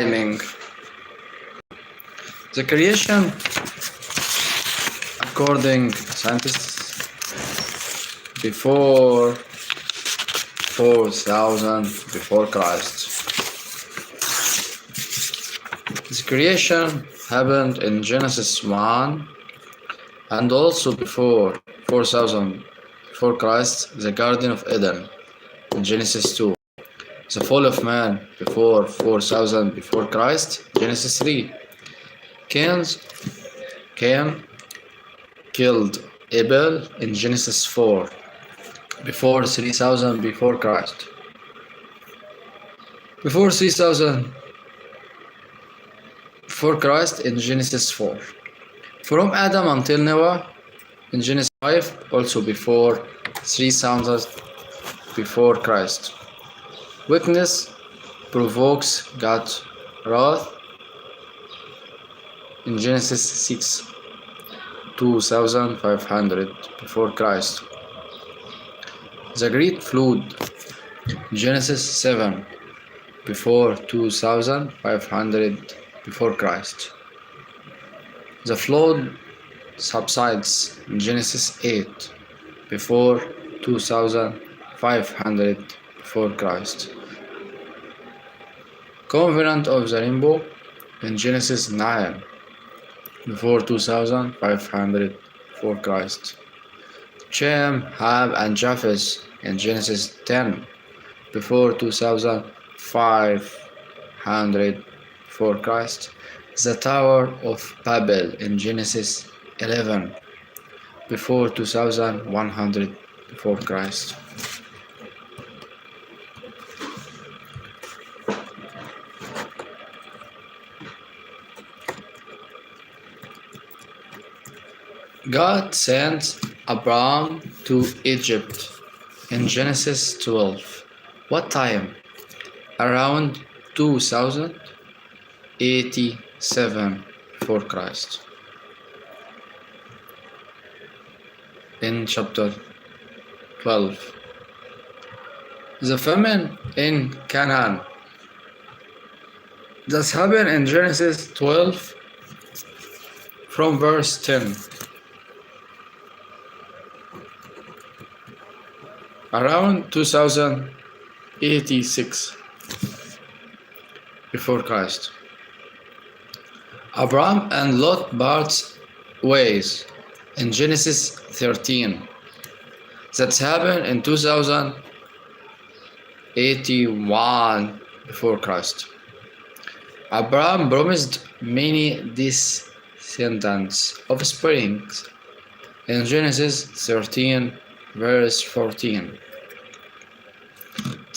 timing. The creation, according to scientists, before 4,000 before Christ. The creation happened in Genesis 1 and also before 4,000 before Christ, the Garden of Eden in Genesis 2. The fall of man before 4,000 before Christ, Genesis 3. Cain killed Abel in Genesis 4 before 3,000 before Christ. Before 3,000 before Christ in Genesis 4. From Adam until Noah in Genesis 5, also before 3,000 before Christ. Wickedness provokes God's wrath in Genesis 6, 2,500 before Christ. The Great Flood, Genesis 7, before 2,500 before Christ. The flood subsides in Genesis 8, before 2,500 before Christ. Covenant of the Rainbow in Genesis 9, before 2,500 before Christ. Shem, Ham, and Japheth in Genesis 10, before 2,500 before Christ. The Tower of Babel in Genesis 11, before 2,100 before Christ. God sent Abraham to Egypt in Genesis 12. What time? Around 2,087 before Christ. In chapter 12. The famine in Canaan. This happened in Genesis 12 from verse 10. Around 2086 before Christ. Abraham and Lot parts ways in Genesis 13. That's happened in 2081 before Christ. Abraham promised many descendants of springs in Genesis 13 verse 14.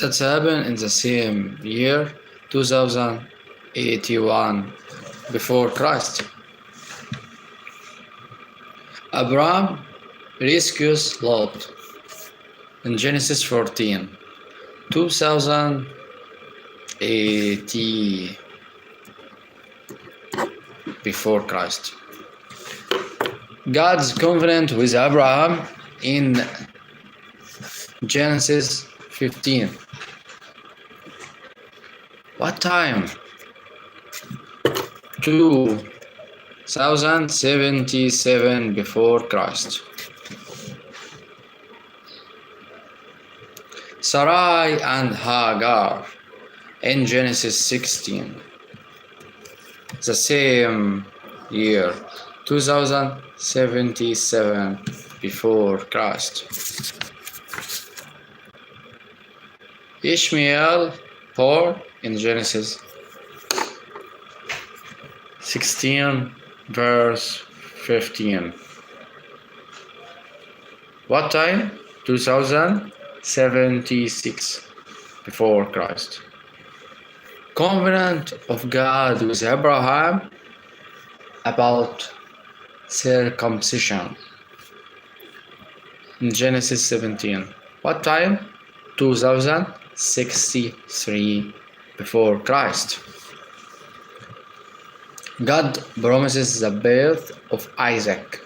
That's happened in the same year, 2081 before Christ. Abraham rescues Lot in Genesis 14, 2080 before Christ. God's covenant with Abraham in Genesis 15. What time? 2077 before Christ. Sarai and Hagar in Genesis 16. The same year, 2077 before Christ. Ishmael born in Genesis 16 verse 15. What time? 2076 before Christ. Covenant of God with Abraham about circumcision in Genesis 17. What time? 2063 before Christ. God promises the birth of Isaac.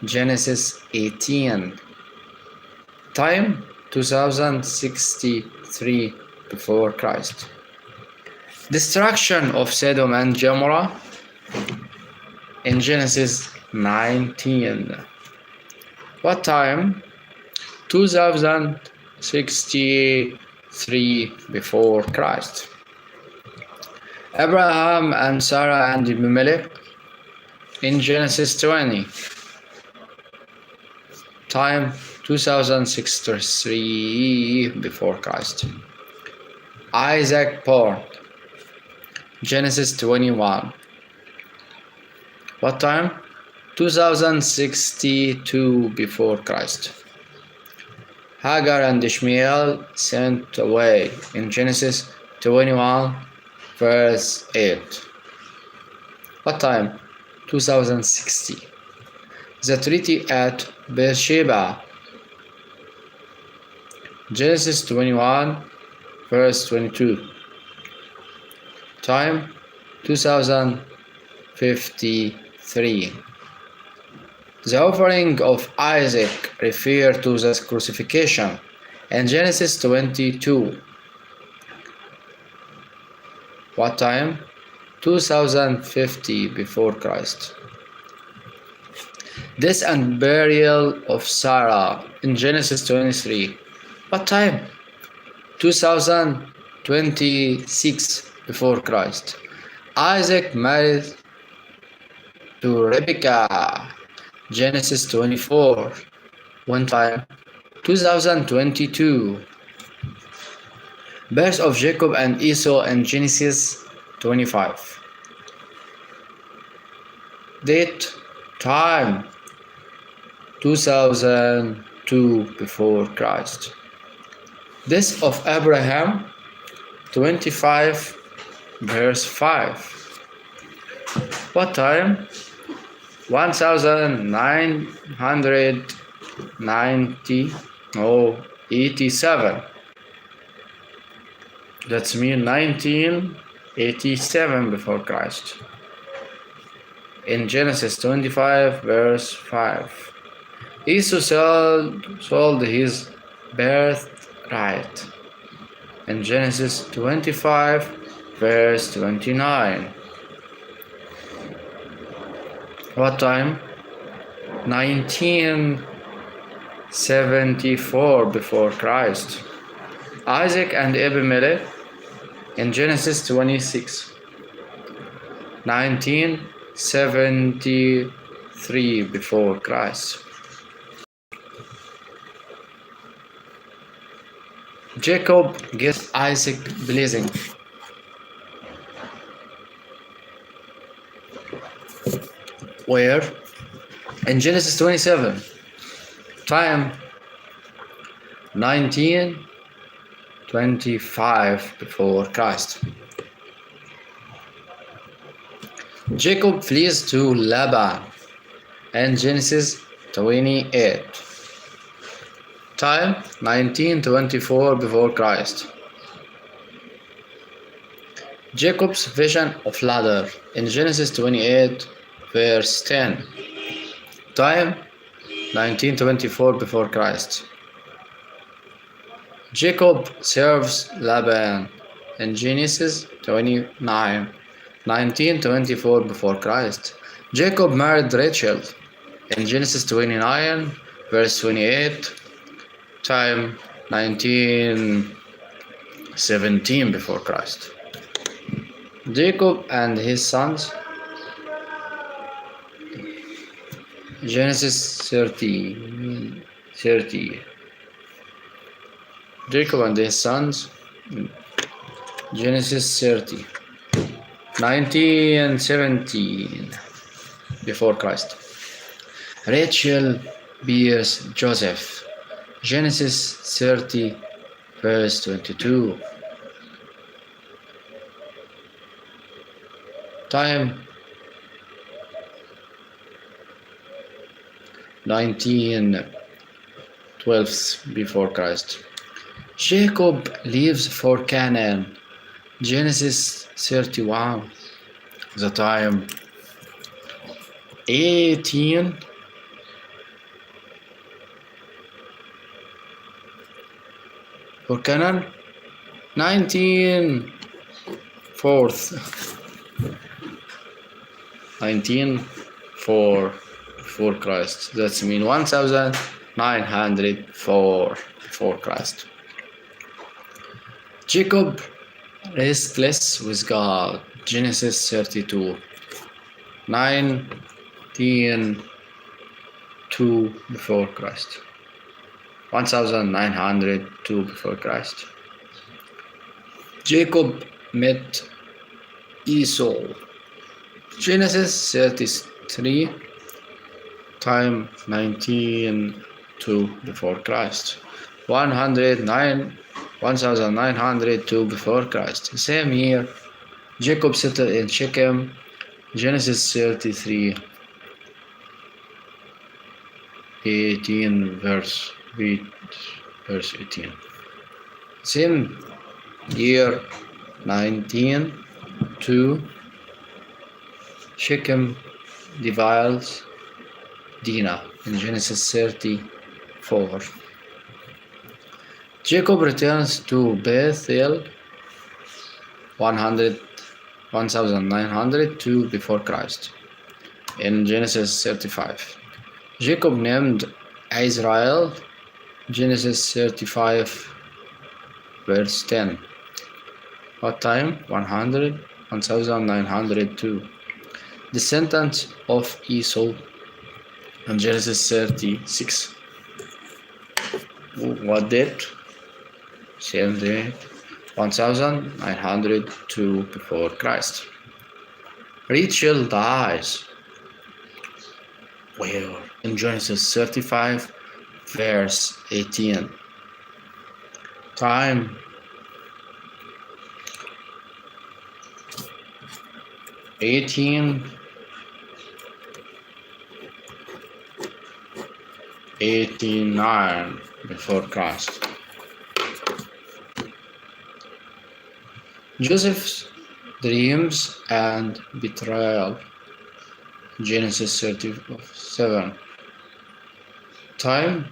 Genesis 18. Time 2063 before Christ. Destruction of Sodom and Gomorrah in Genesis 19. What time? 2063 before Christ. Abraham and Sarah and Abimelech in Genesis 20. Time 2063 before Christ. Isaac born. Genesis 21. What time? 2062 before Christ. Hagar and Ishmael sent away in Genesis 21 verse 8. What time? 2060. The treaty at Beersheba. Genesis 21 verse 22. Time 2053. The offering of Isaac referred to the crucifixion in Genesis 22. What time? 2050 before Christ. Death and burial of Sarah in Genesis 23. What time? 2026 before Christ. Isaac married to Rebekah. Genesis 24. One time? 2022. Birth of Jacob and Esau in Genesis 25. Date, time, 2002 before Christ. Death of Abraham, 25 verse 5. What time? 1990 or 87. That's mean 1987 before Christ. In Genesis 25 verse 5. Esau sold his birthright. In Genesis 25 verse 29. What time? 1974 before Christ. Isaac and Abimelech in Genesis 26. 1973 before Christ. Jacob gets Isaac blessing. Where? In Genesis 27. Time 1925 before Christ. Jacob flees to Laban in Genesis 28. Time 1924 before Christ. Jacob's vision of ladder in Genesis 28 verse 10. Time 1924 before Christ. Jacob serves Laban in Genesis 29. 1924 before Christ. Jacob married Rachel in Genesis 29 verse 28. Time 1917 before Christ. Jacob and his sons. Genesis 30. Jacob and his sons. Genesis 30. 1917 before Christ. Rachel bears Joseph. Genesis 30 verse 22. Time 1912 before Christ. Jacob leaves for Canaan. Genesis 31. The time 18 for Canaan. 19 fourth 1904 before Christ. That's mean 1904 before Christ. Jacob restless with God. Genesis 32. 1902 before Christ. 1902 before Christ. Jacob met Esau. Genesis 33. Time 1902 before Christ. 1902 before Christ. The same year, Jacob settled in Shechem. Genesis 33. 18 verse 18. Same year 1902, Shechem divides Dinah in Genesis 34. Jacob returns to Bethel 1902 before Christ in Genesis 35. Jacob named Israel, Genesis 35 verse 10. What time? 1902. Descendants of Esau in Genesis 36. What date? Same date. 1902 before Christ. Rachel dies. Where? In Genesis 35 verse 18. Time 1889 before Christ. Joseph's dreams and betrayal. Genesis 37. Time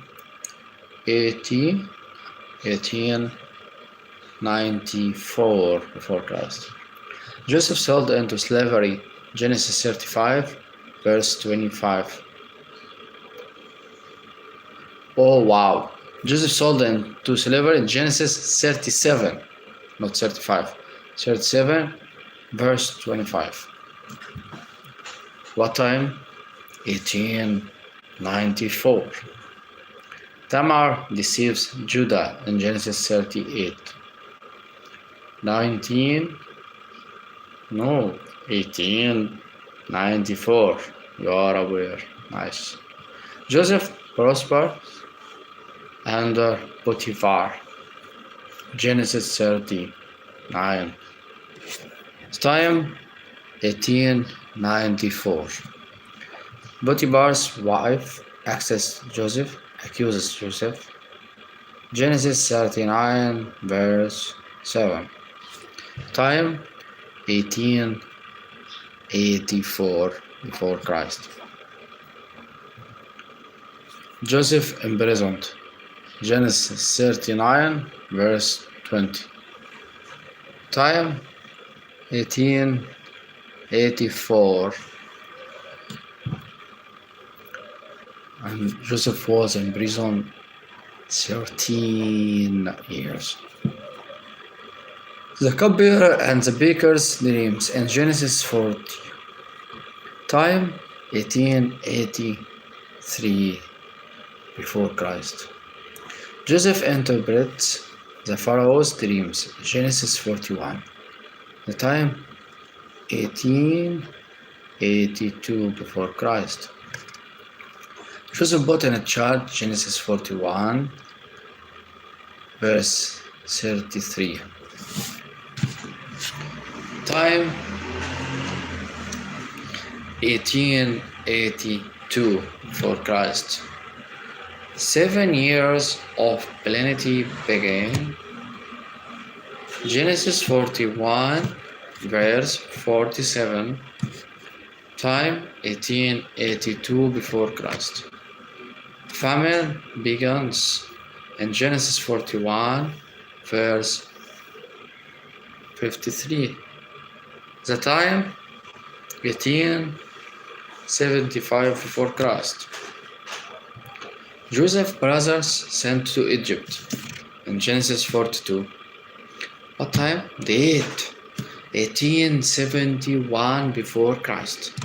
1894 before Christ. Joseph sold into slavery. Genesis 35 verse 25. Oh wow. Joseph sold into slavery in Genesis 37, not 35. 37 verse 25. What time? 1894. Tamar deceives Judah in Genesis 38. 1894. You are aware. Nice. Joseph prospers under Potiphar. Genesis 39. Time 1894. Potiphar's wife accuses Joseph. Genesis 39 verse 7. Time 1884 before Christ. Joseph imprisoned. Genesis 39 verse 20. Time 1884. And Joseph was in prison 13 years. The cupbearer and the baker's dreams in Genesis 40. Time 1883 before Christ. Joseph interprets the Pharaoh's dreams. Genesis 41. The time 1882 before Christ. Joseph put in a charge. Genesis 41 verse 33. Time 1882 before Christ. 7 years of plenty began. Genesis 41 verse 47. Time 1882 before Christ. Famine begins in Genesis 41 verse 53. The time 1875 before Christ. Joseph's brothers sent to Egypt in Genesis 42. What time? Date 1871 before Christ.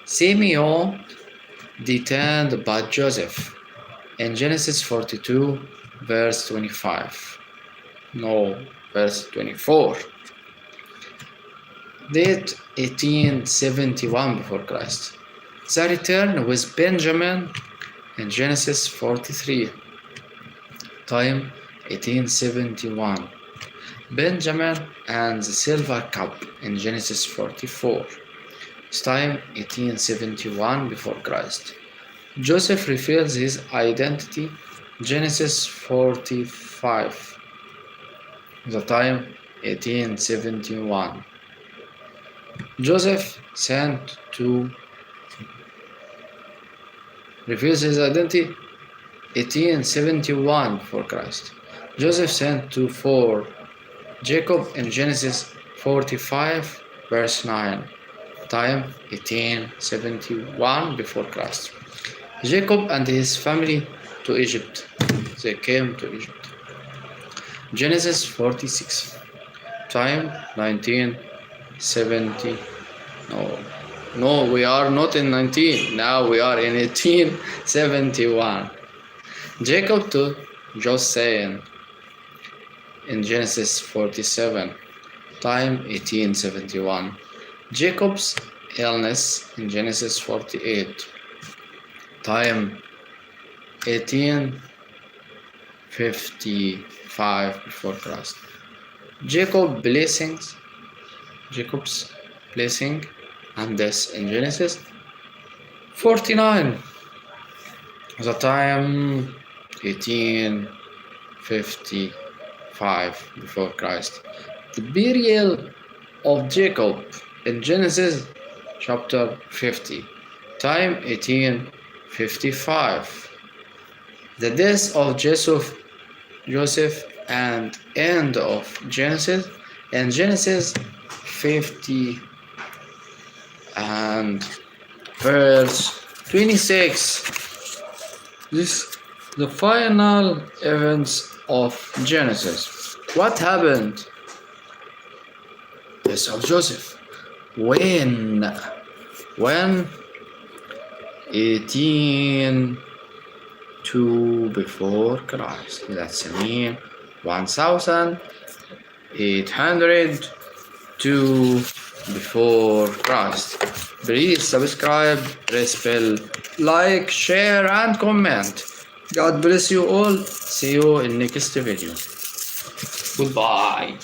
Simeon detained by Joseph in Genesis 42 verse 25. No, verse 24. Date 1871 before Christ. The return with Benjamin in Genesis 43. Time 1871. Benjamin and the silver cup in Genesis 44. Time 1871 before Christ. Joseph reveals his identity. Genesis 45. The time 1871. Joseph sent to reveals his identity 1871 before Christ. Joseph sent to for Jacob in Genesis 45 verse 9. Time 1871 before Christ. Jacob and his family to Egypt. They came to Egypt. Genesis 46. Time 1970. No, we are not in 19. Now we are in 1871. Jacob to Joseph in Genesis 47. Time 1871. Jacob's illness in Genesis 48. Time 1855 before Christ. Jacob's blessing and death in Genesis 49. The time 1855 before Christ. The burial of Jacob in Genesis chapter 50. Time 1855. The death of Joseph and end of Genesis and Genesis 50 and verse 26. This the final events of Genesis. What happened? Death of Joseph. When 1802 before Christ. That's mean 1802 before Christ. Please subscribe, press bell, like, share and comment. God bless you all. See you in next video. Goodbye.